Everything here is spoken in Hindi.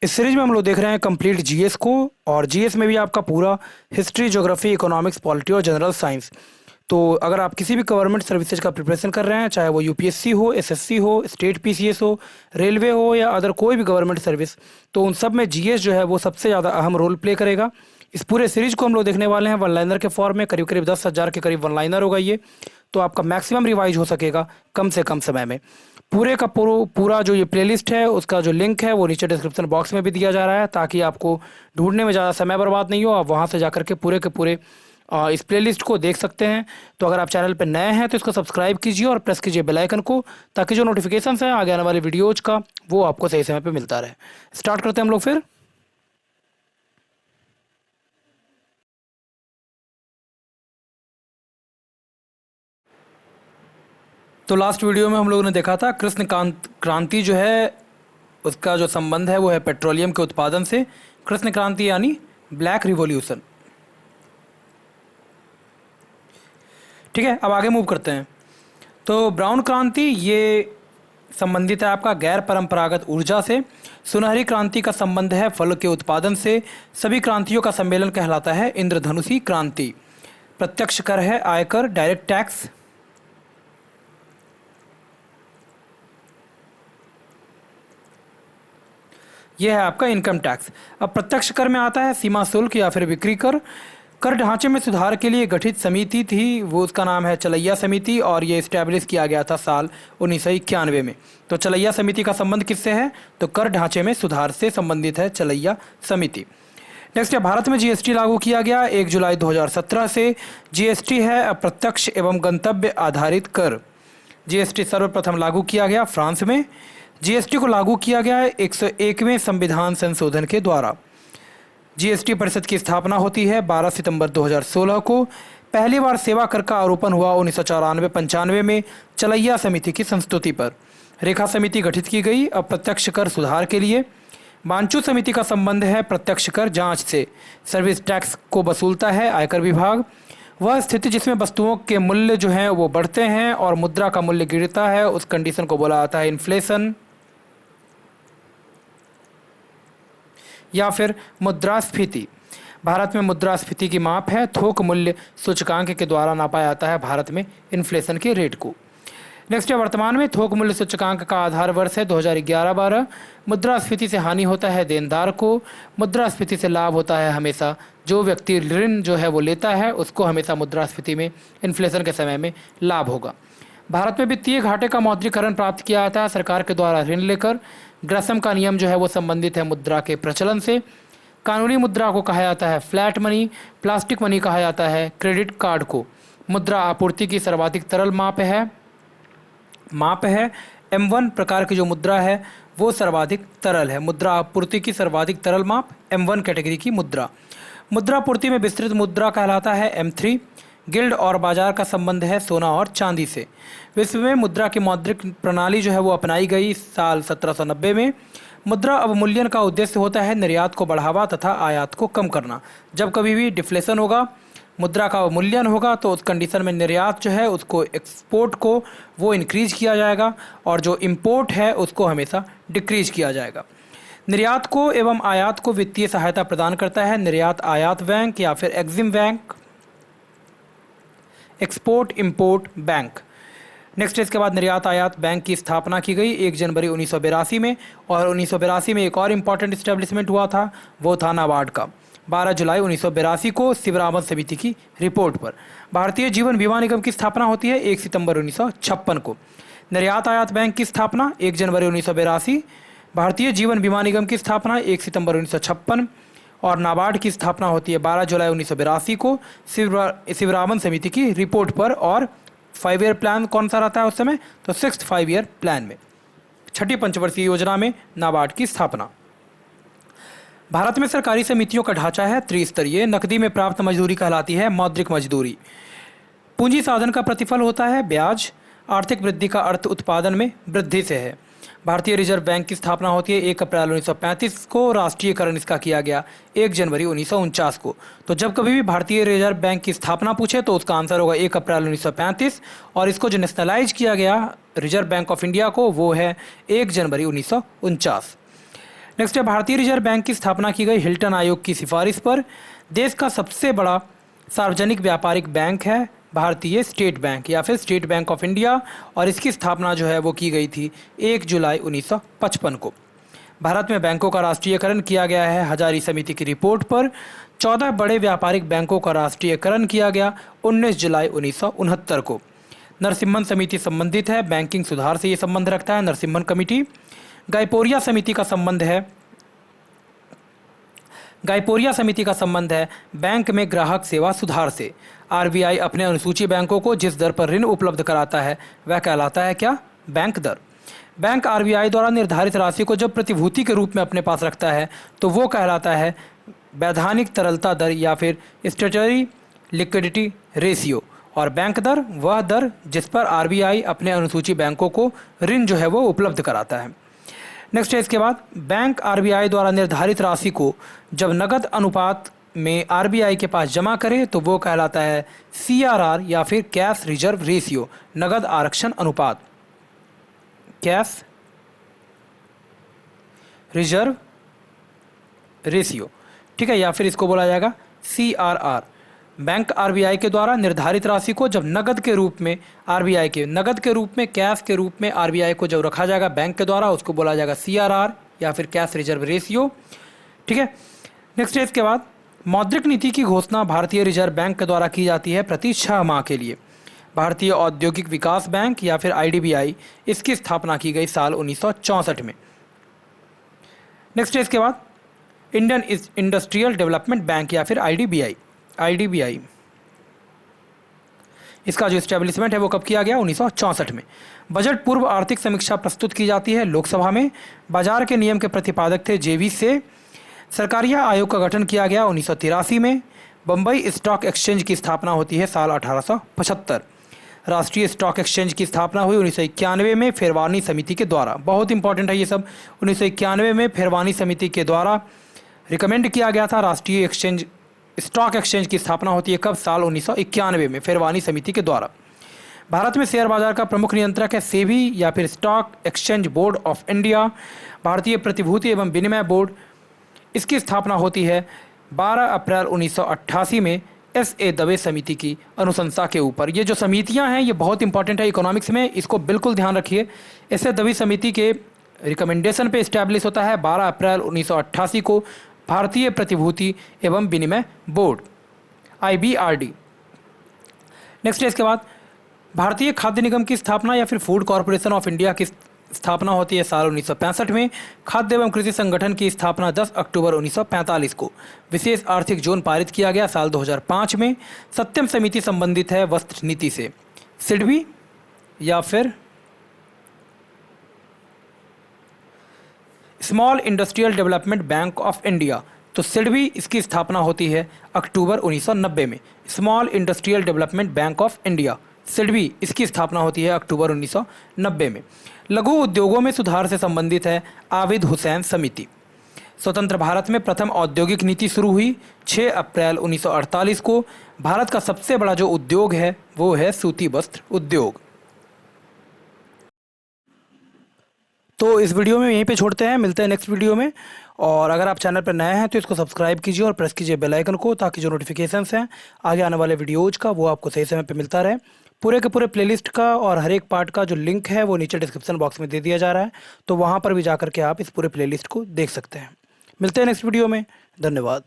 इस सीरीज में हम लोग देख रहे हैं कंप्लीट जीएस को। और जीएस में भी आपका पूरा हिस्ट्री, ज्योग्राफी, इकोनॉमिक्स, पॉलिटी और जनरल साइंस। तो अगर आप किसी भी गवर्नमेंट सर्विसेज का प्रिपरेशन कर रहे हैं, चाहे वो यूपीएससी हो, एसएससी हो, स्टेट पीसीएस हो, रेलवे हो या अदर कोई भी गवर्नमेंट सर्विस, तो उन सब में जीएस जो है वो सबसे ज़्यादा अहम रोल प्ले करेगा। इस पूरे सीरीज को हम लोग देखने वाले हैं वन लाइनर के फॉर्म में। करीब करीब 10,000 के करीब वन लाइनर होगा ये। तो आपका मैक्सिमम रिवाइज हो सकेगा कम से कम समय में। पूरे का पूरा जो ये प्लेलिस्ट है उसका जो लिंक है वो नीचे डिस्क्रिप्शन बॉक्स में भी दिया जा रहा है, ताकि आपको ढूंढने में ज़्यादा समय बर्बाद नहीं हो। आप वहाँ से जाकर के पूरे के पूरे इस प्लेलिस्ट को देख सकते हैं। तो अगर आप चैनल पर नए हैं तो इसको सब्सक्राइब कीजिए और प्रेस कीजिए बेल आइकन को, ताकि जो नोटिफिकेशन है आगे आने वाले वीडियोज़ का वो आपको सही समय पर मिलता रहे। स्टार्ट करते हैं हम लोग फिर। तो लास्ट वीडियो में हम लोगों ने देखा था कृष्ण क्रांति जो है उसका जो संबंध है वो है पेट्रोलियम के उत्पादन से। कृष्ण क्रांति यानी ब्लैक रिवॉल्यूशन। ठीक है, अब आगे मूव करते हैं। तो ब्राउन क्रांति ये संबंधित है आपका गैर परंपरागत ऊर्जा से। सुनहरी क्रांति का संबंध है फल के उत्पादन से। सभी क्रांतियों का सम्मेलन कहलाता है इंद्रधनुषी क्रांति। प्रत्यक्ष कर है आयकर, डायरेक्ट टैक्स। यह है आपका इनकम टैक्स। अब प्रत्यक्ष कर में आता है सीमा शुल्क या फिर बिक्री कर। कर ढांचे में सुधार के लिए गठित समिति थी, वो उसका नाम है चलैया समिति, और ये इस्टेब्लिश किया गया था साल 1991 में। तो चलैया समिति का संबंध किससे है? तो कर ढांचे में सुधार से संबंधित है चलैया समिति। नेक्स्ट है भारत में जीएसटी लागू किया गया 1 जुलाई 2017 से। जीएसटी है अप्रत्यक्ष एवं गंतव्य आधारित कर। जीएसटी सर्वप्रथम लागू किया गया फ्रांस में। जीएसटी को लागू किया गया है 101वें संविधान संशोधन के द्वारा। जीएसटी परिषद की स्थापना होती है 12 सितंबर 2016 को। पहली बार सेवा कर का आरोपण हुआ 1994-95 में चलैया समिति की संस्तुति पर। रेखा समिति गठित की गई अप्रत्यक्ष कर सुधार के लिए। मांचू समिति का संबंध है प्रत्यक्ष कर जांच से। सर्विस टैक्स को वसूलता है आयकर विभाग। वह स्थिति जिसमें वस्तुओं के मूल्य जो हैं वो बढ़ते हैं और मुद्रा का मूल्य गिरता है, उस कंडीशन को बोला जाता है इन्फ्लेशन या फिर मुद्रास्फीति। भारत में मुद्रास्फीति की माप है थोक मूल्य सूचकांक के द्वारा नापा जाता है भारत में इन्फ्लेशन के रेट को। नेक्स्ट है वर्तमान में थोक मूल्य सूचकांक का आधार वर्ष है 2011-12। मुद्रास्फीति से हानि होता है देनदार को। मुद्रास्फीति से लाभ होता है हमेशा जो व्यक्ति ऋण जो है वो लेता है, उसको हमेशा मुद्रास्फीति में इन्फ्लेशन के समय में लाभ होगा। भारत में वित्तीय घाटे का मौद्रीकरण प्राप्त किया जाता है सरकार के द्वारा ऋण लेकर। ग्रसम का नियम जो है वो संबंधित है मुद्रा के प्रचलन से। कानूनी मुद्रा को कहा जाता है फ्लैट मनी। प्लास्टिक मनी कहा जाता है क्रेडिट कार्ड को। मुद्रा आपूर्ति की सर्वाधिक तरल माप है M1 प्रकार की जो मुद्रा है वो सर्वाधिक तरल है। मुद्रा आपूर्ति की सर्वाधिक तरल माप M1 कैटेगरी की मुद्रा। मुद्रापूर्ति में विस्तृत मुद्रा कहलाता है M3। गिल्ड और बाजार का संबंध है सोना और चांदी से। विश्व में मुद्रा की मौद्रिक प्रणाली जो है वो अपनाई गई साल 1790 में। मुद्रा अवमूल्यन का उद्देश्य होता है निर्यात को बढ़ावा तथा आयात को कम करना। जब कभी भी डिफ्लेशन होगा, मुद्रा का अवमूल्यन होगा, तो उस कंडीशन में निर्यात जो है उसको, एक्सपोर्ट को वो इंक्रीज किया जाएगा और जो इम्पोर्ट है उसको हमेशा डिक्रीज किया जाएगा। निर्यात को एवं आयात को वित्तीय सहायता प्रदान करता है निर्यात आयात बैंक या फिर EXIM bank, export import bank. Next इसके बाद निर्यात आयात बैंक की स्थापना की गई 1 जनवरी 1982 में। और 1982 में एक और इम्पॉर्टेंट इस्टेब्लिशमेंट हुआ था, वो था नाबार्ड का। 12 जुलाई 1982 को शिवरामन समिति की रिपोर्ट पर। भारतीय जीवन बीमा निगम की स्थापना होती है 1 सितंबर 1956 को। निर्यात आयात बैंक की स्थापना 1 जनवरी 1982। भारतीय जीवन बीमा निगम की स्थापना 1 सितंबर 1956 और नाबार्ड की स्थापना होती है 12 जुलाई 1982 को शिवरामन समिति की रिपोर्ट पर। और 5 ईयर प्लान कौन सा रहता है उस समय? तो 6th 5 ईयर प्लान में, 6ठी पंचवर्षीय योजना में नाबार्ड की स्थापना। भारत में सरकारी समितियों का ढांचा है त्रिस्तरीय। नकदी में प्राप्त मजदूरी कहलाती है मौद्रिक मजदूरी। पूंजी साधन का प्रतिफल होता है ब्याज। आर्थिक वृद्धि का अर्थ उत्पादन में वृद्धि से है। भारतीय रिजर्व बैंक की स्थापना होती है 1 अप्रैल 1935 को। राष्ट्रीयकरण इसका किया गया 1 जनवरी 1949 को। तो जब कभी भी भारतीय रिजर्व बैंक की स्थापना पूछे तो उसका आंसर होगा 1 अप्रैल 1935। और इसको जो नेशनलाइज किया गया रिजर्व बैंक ऑफ इंडिया को, वो है 1 जनवरी 1949। नेक्स्ट है भारतीय रिजर्व बैंक की स्थापना की गई हिल्टन आयोग की सिफारिश पर। देश का सबसे बड़ा सार्वजनिक व्यापारिक बैंक है भारतीय स्टेट बैंक या फिर स्टेट बैंक ऑफ इंडिया, और इसकी स्थापना जो है वो की गई थी 1 जुलाई 1955 को। भारत में बैंकों का राष्ट्रीयकरण किया गया है हजारी समिति की रिपोर्ट पर। 14 बड़े व्यापारिक बैंकों का राष्ट्रीयकरण किया गया 19 जुलाई 1969 को। नरसिम्हन समिति संबंधित है बैंकिंग सुधार से, ये संबंध रखता है नरसिम्हन कमेटी। गाइपोरिया समिति का संबंध है बैंक में ग्राहक सेवा सुधार से। आरबीआई अपने अनुसूची बैंकों को जिस दर पर ऋण उपलब्ध कराता है वह कहलाता है क्या? बैंक दर। बैंक आरबीआई द्वारा निर्धारित राशि को जब प्रतिभूति के रूप में अपने पास रखता है तो वो कहलाता है वैधानिक तरलता दर या फिर स्टैट्यूटरी लिक्विडिटी रेशियो। और बैंक दर वह दर जिस पर आरबीआई अपने अनुसूची बैंकों को ऋण जो है वो उपलब्ध कराता है। नेक्स्ट है इसके बाद, बैंक आरबीआई द्वारा निर्धारित राशि को जब नकद अनुपात में आरबीआई के पास जमा करे तो वो कहलाता है सीआरआर या फिर कैश रिजर्व रेशियो, नगद आरक्षण अनुपात, कैश रिजर्व रेशियो, ठीक है, या फिर इसको बोला जाएगा सीआरआर। बैंक आरबीआई के द्वारा निर्धारित राशि को जब नगद के रूप में कैश के रूप में आरबीआई को जब रखा जाएगा बैंक के द्वारा, उसको बोला जाएगा सीआरआर या फिर कैश रिजर्व रेशियो, ठीक है। नेक्स्ट है इसके बाद, मौद्रिक नीति की घोषणा भारतीय रिजर्व बैंक के द्वारा की जाती है प्रति 6 माह के लिए। भारतीय औद्योगिक विकास बैंक या फिर आईडीबीआई, इसकी स्थापना की गई साल 1964 में। नेक्स्ट है इसके बाद, इंडियन इंडस्ट्रियल डेवलपमेंट बैंक या फिर आईडीबीआई, इसका जो इस्टेब्लिशमेंट है वो कब किया गया? 1964 में। बजट पूर्व आर्थिक समीक्षा प्रस्तुत की जाती है लोकसभा में। बाजार के नियम के प्रतिपादक थे जेवी से। सरकारिया आयोग का गठन किया गया 1983 में। बम्बई स्टॉक एक्सचेंज की स्थापना होती है साल 1875। राष्ट्रीय स्टॉक एक्सचेंज की स्थापना हुई 1991 में फेरवानी समिति के द्वारा। बहुत इंपॉर्टेंट है ये सब। 1991 में फेरवानी समिति के द्वारा रिकमेंड किया गया था। राष्ट्रीय स्टॉक एक्सचेंज की स्थापना होती है कब? साल 1991 में फेरवानी समिति के द्वारा। भारत में शेयर बाजार का प्रमुख नियंत्रक है सेबी या फिर stock exchange board of India. भारतीय प्रतिभूति एवं विनिमय बोर्ड, इसकी स्थापना होती है 12 अप्रैल 1988 में एस.ए. दवे समिति की अनुशंसा के ऊपर। ये जो समितियां हैं ये बहुत इंपॉर्टेंट है इकोनॉमिक्स में, इसको बिल्कुल ध्यान रखिए। एस.ए. दवे समिति के रिकमेंडेशन पे इस्टेब्लिश होता है 12 अप्रैल 1988 को भारतीय प्रतिभूति एवं विनिमय बोर्ड, IBRD। नेक्स्ट है इसके बाद, भारतीय खाद्य निगम की स्थापना या फिर फूड कॉरपोरेशन ऑफ इंडिया की स्थापना होती है साल 1965 में। खाद्य एवं कृषि संगठन की स्थापना 10 अक्टूबर 1945 को। विशेष आर्थिक जोन पारित किया गया साल 2005 में। सत्यम समिति संबंधित है वस्त्र नीति से। सिडबी या फिर small industrial development bank of India, तो सिडबी, इसकी स्थापना होती है अक्टूबर 1990 में। Small industrial development bank of India, SIDBI, इसकी स्थापना होती है अक्टूबर 1990 में। लघु उद्योगों में सुधार से संबंधित है आबिद हुसैन समिति। स्वतंत्र भारत में प्रथम औद्योगिक नीति शुरू हुई 6 अप्रैल 1948 को। भारत का सबसे बड़ा जो उद्योग है वो है सूती वस्त्र उद्योग। तो इस वीडियो में यहीं पे छोड़ते हैं, मिलते हैं नेक्स्ट वीडियो में। और अगर आप चैनल पर नए हैं तो इसको सब्सक्राइब कीजिए और प्रेस कीजिए बेल आइकन को, ताकि जो नोटिफिकेशंस हैं आगे आने वाले वीडियोज़ का वो आपको सही समय पे मिलता रहे। पूरे के पूरे प्लेलिस्ट का और हर एक पार्ट का जो लिंक है वो नीचे डिस्क्रिप्शन बॉक्स में दे दिया जा रहा है, तो वहाँ पर भी जा करके आप इस पूरे प्लेलिस्ट को देख सकते हैं। मिलते हैं नेक्स्ट वीडियो में, धन्यवाद।